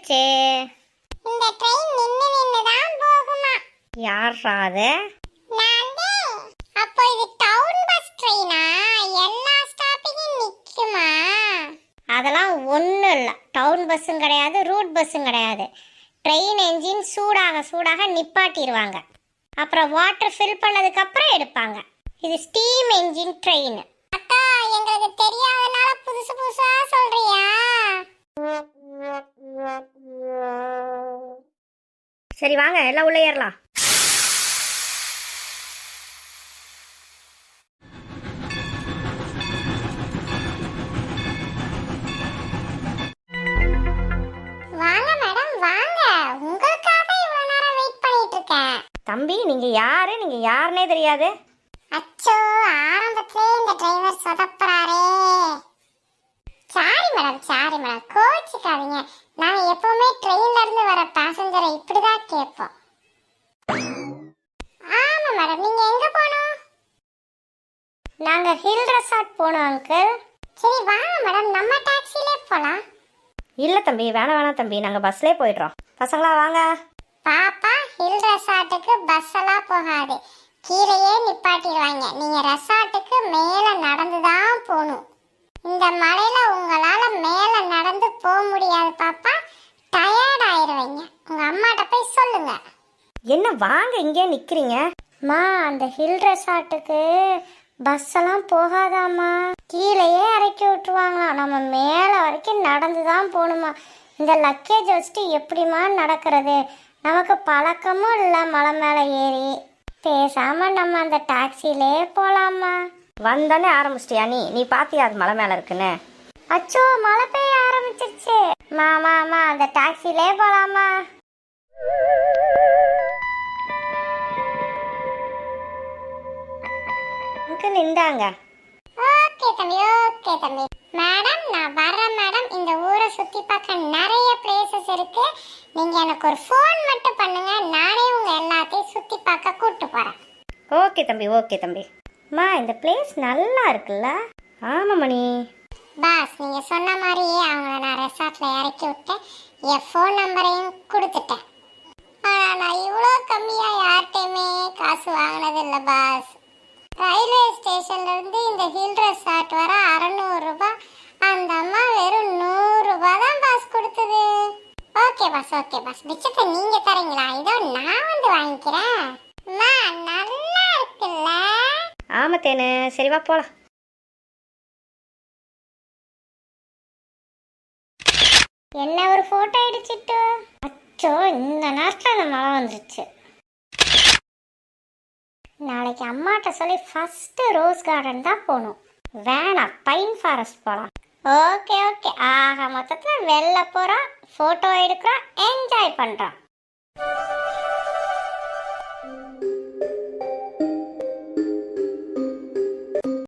வந்துருச்சு. இந்த ட்ரெயின் நின்னு தான் போகுமா? யாரா அது? நான். அப்போ இது டவுன் பஸ் ட்ரெயினா? எல்லா ஸ்டாப்பிங்கும் நிக்குமா? அதெல்லாம் ஒன்றும் இல்லை. டவுன் பஸ்ஸும் கிடையாது, ரூட் பஸ்ஸும் கிடையாது. ட்ரெயின் என்ஜின் சூடாக நிப்பாட்டிடுவாங்க. அப்புறம் வாட்டர் ஃபில் பண்ணதுக்கப்புறம் எடுப்பாங்க. இது ஸ்டீம் என்ஜின் ட்ரெயின். அக்கா, எங்களுக்கு தெரியாதனால புதுசு புதுசா சொல்றியா? சரி வாங்க, எல்லாம் உள்ள ஏறலாம். வாங்க மேடம், வாங்க. உங்களுக்காக இவ்வளவு நேரம் வெயிட் பண்ணிட்டு இருக்கேன். தம்பி, நீங்க யாரு? நீங்க யாருன்னே தெரியாது. அச்சோ, ஆரம்பத்திலே இந்த டிரைவர் சொதப்புறாரே. சாரி மேடம், கோச்சிக்காதீங்க. நாங்க எப்பவுமே ட்ரெயின்ல இருந்து வர பேசஞ்சரை இப்படிதான் கேட்போம். ஆமா மேடம், நீங்க எங்க போனோம்? நாங்க ஹில் ரெசார்ட் போனோம் அங்கிள். சரி வாங்க மேடம், நம்ம டாக்ஸிலே போலாம். இல்ல தம்பி, வேணாம் தம்பி, நாங்க பஸ்லயே போயிடுறோம். பசங்களா வாங்க. பாப்பா, ஹில் ரெசார்ட்டுக்கு பஸ் எல்லாம் போகாது, கீழேயே நிப்பாட்டிடுவாங்க. நீங்க ரெசார்ட்டுக்கு மேல நடந்துதான் போகணும். இந்த மலையில உங்களால மேல நடந்து போக முடியாது பாப்பா, டயர்ட் ஆயிருவீங்க. உங்க அம்மாட்ட போய் சொல்லுங்க. என்ன வாங்க, இங்கே நிக்கிறீங்க? மா, அந்த ஹில் ரெசார்ட்டுக்கு பஸ் எல்லாம் போகாதாமா, கீழேயே இறக்கி விட்டுருவாங்களாம். நம்ம மேல வரைக்கும் நடந்துதான் போகணுமா. இந்த லக்கேஜ் வச்சுட்டு எப்படிமா நடக்கிறது? நமக்கு பழக்கமும் இல்லை மலை மேல ஏறி. பேசாம நம்ம அந்த டாக்ஸிலே போலாமா? வந்தானே ஆரம்பிச்சிட்டியா? நீ பாத்தியா அது மலை மேல இருக்குன்னு? அச்சோ, மழை பெய்ய ஆரம்பிச்சிருச்சு. மாமா, அந்த டாக்ஸிலே போலாமா? அங்கிள் இந்தாங்க. ஓகே தம்பி. மேடம், நான் வர்றேன் மேடம். இந்த ஊரை சுத்தி பார்க்க நிறைய பிளேசஸ் இருக்கு. நீங்க எனக்கு ஒரு ஃபோன் மட்டும் பண்ணுங்க, நானே உங்க எல்லாத்தையும் சுத்தி பார்க்க கூட்டு போறேன். ஓகே தம்பி. அம்மா, இந்த பிளேஸ் நல்லா இருக்குல்ல? ஆமா மணி. பாஸ், நீங்க சொன்ன மாதிரியே அவங்கள நான் ரெசார்ட்ல இறக்கி விட்டேன். என் ஃபோன் நம்பரையும் கொடுத்துட்டேன். ஆனா நான் இவ்வளோ கம்மியா யார்கிட்டையுமே காசு வாங்கினது இல்லை பாஸ். ரயில்வே ஸ்டேஷன்ல இருந்து இந்த ஹில் ரெசார்ட் வர 600 ரூபாய். அந்த அம்மா வெறும் 100 ரூபாய் தான் பாஸ் கொடுத்தது. ஓகே பாஸ், மிச்சத்தை நீங்க தரீங்களா? இதோ நான் வந்து வாங்கிக்கிறேன். அம்மா, நல்லா இருக்குல்ல? ஆமா தேனு, சரி வா போலாம். என்ன ஒரு போட்டோ அடிச்சிட்டு? அச்சோ, இந்த நேரத்துல அந்த மழை வந்துருச்சு. நாளைக்கு அம்மாட்ட சொல்லி ஃபர்ஸ்ட் ரோஸ் கார்டன் தான் போகணும். வேணாம், பைன் ஃபாரஸ்ட் போகலாம். ஓகே. ஆக மொத்தத்தில் வெளில போகிறோம், ஃபோட்டோ எடுக்கிறோம், என்ஜாய் பண்ணுறோம்.